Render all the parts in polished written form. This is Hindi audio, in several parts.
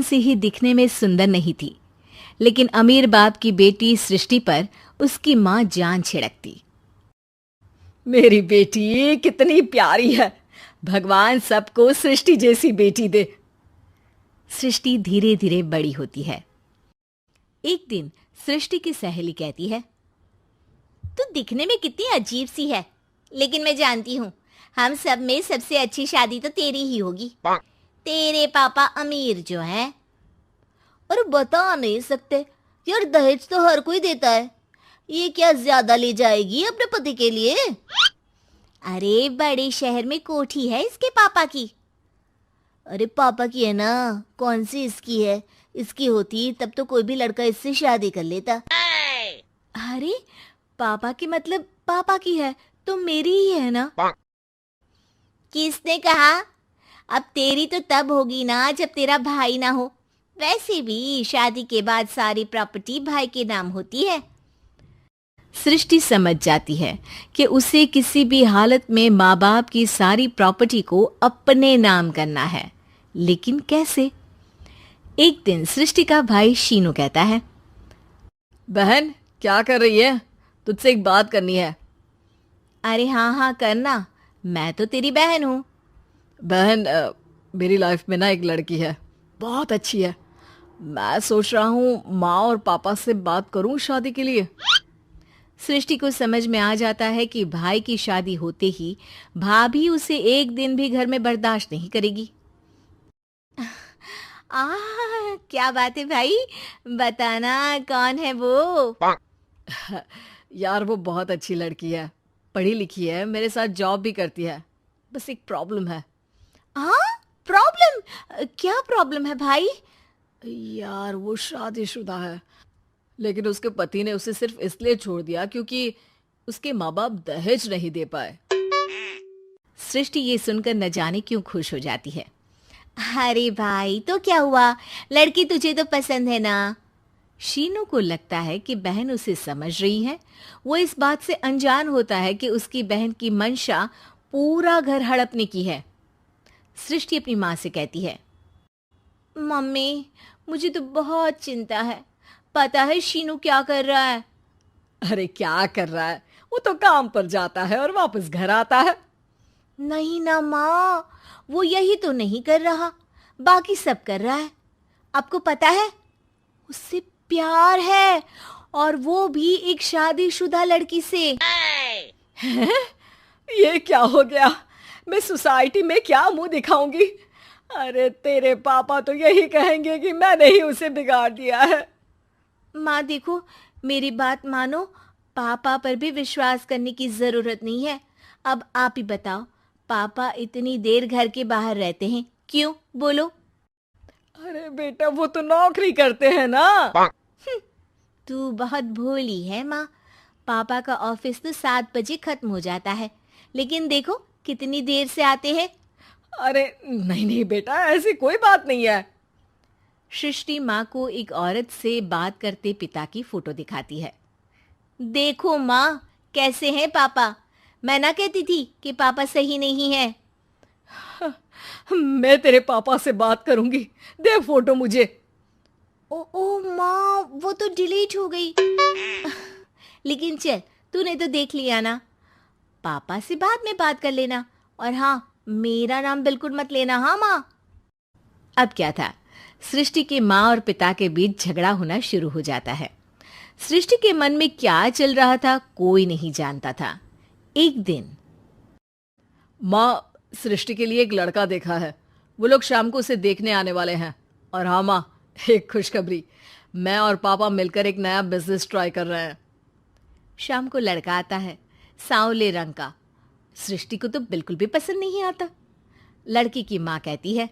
से ही दिखने में सुंदर नहीं थी, लेकिन अमीर बाप की बेटी सृष्टि पर उसकी माँ जान छिड़कती। मेरी बेटी कितनी प्यारी है, भगवान सबको सृष्टि जैसी बेटी दे। सृष्टि धीरे धीरे बड़ी होती है। एक दिन सृष्टि की सहेली कहती है, तू दिखने में कितनी अजीब सी है, लेकिन मैं जानती हूँ हम सब में सबसे अच्छी शादी तो तेरी ही होगी। तेरे पापा अमीर जो हैं। और बता नहीं सकते यार, दहेज तो हर कोई देता है, ये क्या ज्यादा ले जाएगी अपने पति के लिए? अरे बड़े शहर में कोठी है इसके पापा की। अरे पापा की है ना, कौन सी इसकी है? इसकी होती तब तो कोई भी लड़का इससे शादी कर लेता। अरे पापा की मतलब पापा की है तो मेरी ही है ना? किसने कहा? अब तेरी तो तब होगी ना जब तेरा भाई ना हो। वैसे भी शादी के बाद सारी प्रॉपर्टी भाई के नाम होती है। सृष्टि समझ जाती है कि उसे किसी भी हालत में माँ बाप की सारी प्रॉपर्टी को अपने नाम करना है, लेकिन कैसे? एक दिन सृष्टि का भाई शीनू कहता है, बहन क्या कर रही है? तुझसे एक बात करनी है। अरे हाँ हाँ करना, मैं तो तेरी बहन हूँ। बहन मेरी लाइफ में ना एक लड़की है, बहुत अच्छी है। मैं सोच रहा हूँ माँ और पापा से बात करूँ शादी के लिए। सृष्टि को समझ में आ जाता है कि भाई की शादी होते ही भाभी उसे एक दिन भी घर में बर्दाश्त नहीं करेगी। क्या बात है भाई, बताना कौन है वो? यार वो बहुत अच्छी लड़की है, पढ़ी लिखी है, मेरे साथ जॉब भी करती है। बस एक प्रॉब्लम है। हाँ प्रॉब्लम? क्या प्रॉब्लम है भाई? यार वो शादीशुदा है, लेकिन उसके पति ने उसे सिर्फ इसलिए छोड़ दिया क्योंकि उसके माँ बाप दहेज नहीं दे पाए। सृष्टि ये सुनकर न जाने क्यों खुश हो जाती है। अरे भाई तो क्या हुआ, लड़की तुझे तो पसंद है ना? शीनू को लगता है कि बहन उसे समझ रही है। वो इस बात से अनजान होता है कि उसकी बहन की मंशा पूरा घर हड़पने की है। सृष्टि अपनी माँ से कहती है, मम्मी मुझे तो बहुत चिंता है, पता है शीनू क्या कर रहा है? अरे क्या कर रहा है, वो तो काम पर जाता है और वापस घर आता है। नहीं ना माँ, वो यही तो नहीं कर रहा, बाकी सब कर रहा है। आपको पता है उससे प्यार है, और वो भी एक शादीशुदा लड़की से। हैं? ये क्या हो गया? मैं सोसाइटी में क्या मुंह दिखाऊंगी? अरे तेरे पापा तो यही कहेंगे कि मैंने ही उसे बिगाड़ दिया है। माँ देखो, मेरी बात मानो, पापा पर भी विश्वास करने की जरूरत नहीं है। अब आप ही बताओ, पापा इतनी देर घर के बाहर रहते हैं क्यों, बोलो? अरे बेटा वो तो नौकरी करते हैं ना। तू बहुत भोली है माँ। पापा का ऑफिस तो 7 बजे खत्म हो जाता है, लेकिन देखो कितनी देर से आते हैं। अरे नहीं नहीं बेटा, ऐसी कोई बात नहीं है। सृष्टि माँ को एक औरत से बात करते पिता की फोटो दिखाती है। देखो माँ कैसे हैं पापा, मैं ना कहती थी कि पापा सही नहीं है। मैं तेरे पापा से बात करूंगी, दे फोटो मुझे। ओ माँ, वो तो डिलीट हो गई। लेकिन चल, तूने तो देख लिया ना, पापा से बाद में बात कर लेना। और हाँ, मेरा नाम बिल्कुल मत लेना। हाँ माँ। अब क्या था, सृष्टि के माँ और पिता के बीच झगड़ा होना शुरू हो जाता है। सृष्टि के मन में क्या चल रहा था कोई नहीं जानता था। एक दिन, माँ सृष्टि के लिए एक लड़का देखा है, वो लोग शाम को उसे देखने आने वाले हैं। और हाँ माँ, एक खुशखबरी, मैं और पापा मिलकर एक नया बिजनेस ट्राई कर रहे हैं। शाम को लड़का आता है, सांवले रंग का। सृष्टि को तो बिल्कुल भी पसंद नहीं आता। लड़की की माँ कहती है,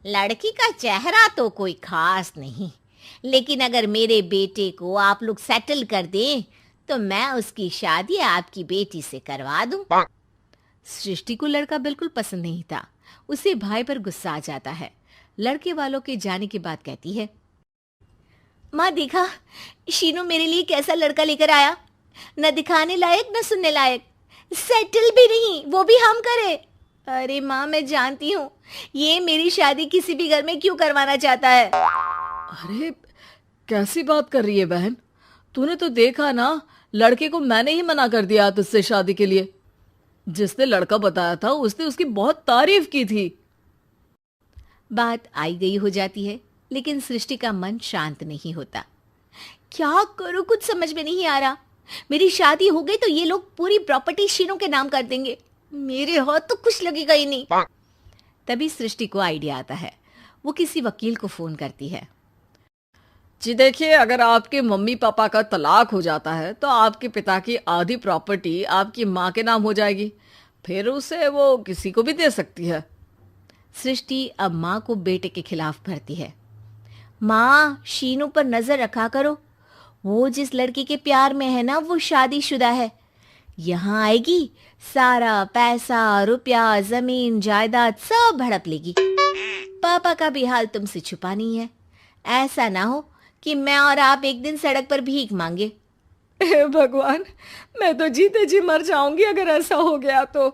लड़की का चेहरा तो कोई खास नहीं, लेकिन अगर मेरे बेटे को आप लोग सेटल कर दें तो मैं उसकी शादी आपकी बेटी से करवा दूं। सृष्टि को लड़का बिल्कुल पसंद नहीं था। उसे भाई पर गुस्सा आ जाता है। लड़के वालों के जाने के बाद कहती है, माँ देखा, शीनू मेरे लिए कैसा लड़का लेकर आया, न दिखाने लायक न सुनने लायक, सेटल भी नहीं, वो भी हम करे। अरे माँ, मैं जानती हूँ ये मेरी शादी किसी भी घर में क्यों करवाना चाहता है। अरे कैसी बात कर रही है बहन? तूने तो देखा ना, लड़के को मैंने ही मना कर दिया तुझसे शादी के लिए। जिसने लड़का बताया था उसने उसकी बहुत तारीफ की थी। बात आई गई हो जाती है, लेकिन सृष्टि का मन शांत नहीं होता। क्या करूं, कुछ समझ में नहीं आ रहा। मेरी शादी हो गई तो ये लोग पूरी प्रॉपर्टी शीनू के नाम कर देंगे, मेरे हाथ तो कुछ लगेगा ही नहीं। तभी सृष्टि को आइडिया आता है। वो किसी वकील को फोन करती है। जी देखिए, अगर आपके मम्मी पापा का तलाक हो जाता है तो आपके पिता की आधी प्रॉपर्टी आपकी माँ के नाम हो जाएगी, फिर उसे वो किसी को भी दे सकती है। सृष्टि अब माँ को बेटे के खिलाफ भरती है। माँ, शीनू पर नजर रखा करो। वो जिस लड़की के प्यार में है ना, वो शादीशुदा है। यहाँ आएगी, सारा पैसा, रुपया, जमीन, जायदाद सब हड़प लेगी। पापा का भी हाल तुमसे छुपा नहीं है। ऐसा ना हो कि मैं और आप एक दिन सड़क पर भीख मांगे। हे भगवान, मैं तो जीते जी मर जाऊंगी अगर ऐसा हो गया तो।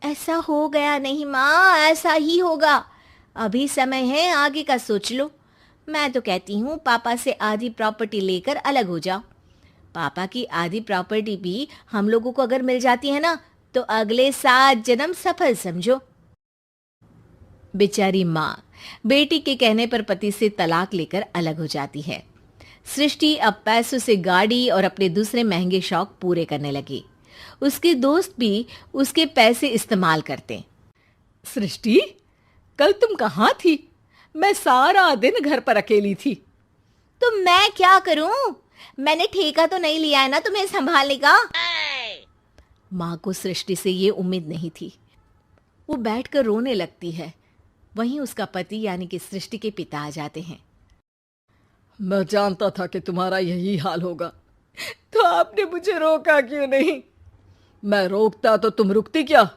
ऐसा हो गया नहीं माँ, ऐसा ही होगा। अभी समय है, आगे का सोच लो। मैं तो कहती हूँ पापा से आधी प्रॉपर्टी लेकर अलग हो जाओ। पापा की आधी प्रॉपर्टी भी हम लोगों को अगर मिल जाती है ना, तो अगले 7 जन्म सफल समझो। बेचारी माँ बेटी के कहने पर पति से तलाक लेकर अलग हो जाती है। सृष्टि अब पैसों से गाड़ी और अपने दूसरे महंगे शौक पूरे करने लगी। उसके दोस्त भी उसके पैसे इस्तेमाल करते। सृष्टि, कल तुम कहाँ थी? मैं सारा दिन घर पर अकेली थी। तो मैं क्या करूं? मैंने ठेका तो नहीं लिया है ना तुम्हें संभालने का। माँ को सृष्टि से ये उम्मीद नहीं थी। वो बैठकर रोने लगती है। वहीं उसका पति यानी कि सृष्टि के पिता आ जाते हैं। मैं जानता था कि तुम्हारा यही हाल होगा, तो आपने मुझे रोका क्यों नहीं? मैं रोकता तो तुम रुकती क्या?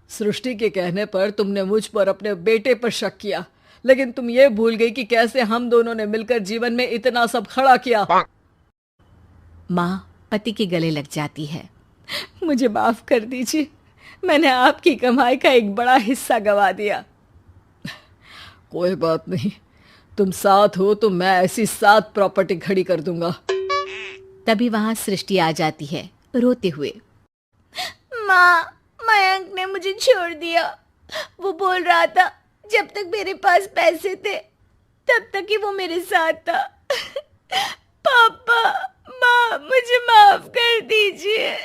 सृष्टि के कहने पर तुमने मुझ पर, अपने बेटे पर शक किया, लेकिन तुम ये भूल गई कि कैसे हम दोनों ने मिलकर जीवन में इतना सब खड़ा किया। माँ पति के गले लग जाती है। मुझे माफ कर दीजिए, मैंने आपकी कमाई का एक बड़ा हिस्सा गवा दिया। कोई बात नहीं, तुम साथ हो तो मैं ऐसी 7 प्रॉपर्टी खड़ी कर दूंगा। तभी वहां सृष्टि आ जाती है रोते हुए। माँ, मयंक ने मुझे छोड़ दिया। वो बोल रहा था जब तक मेरे पास पैसे थे तब तक ही वो मेरे साथ था। पापा, माँ, मुझे माफ कर दीजिए।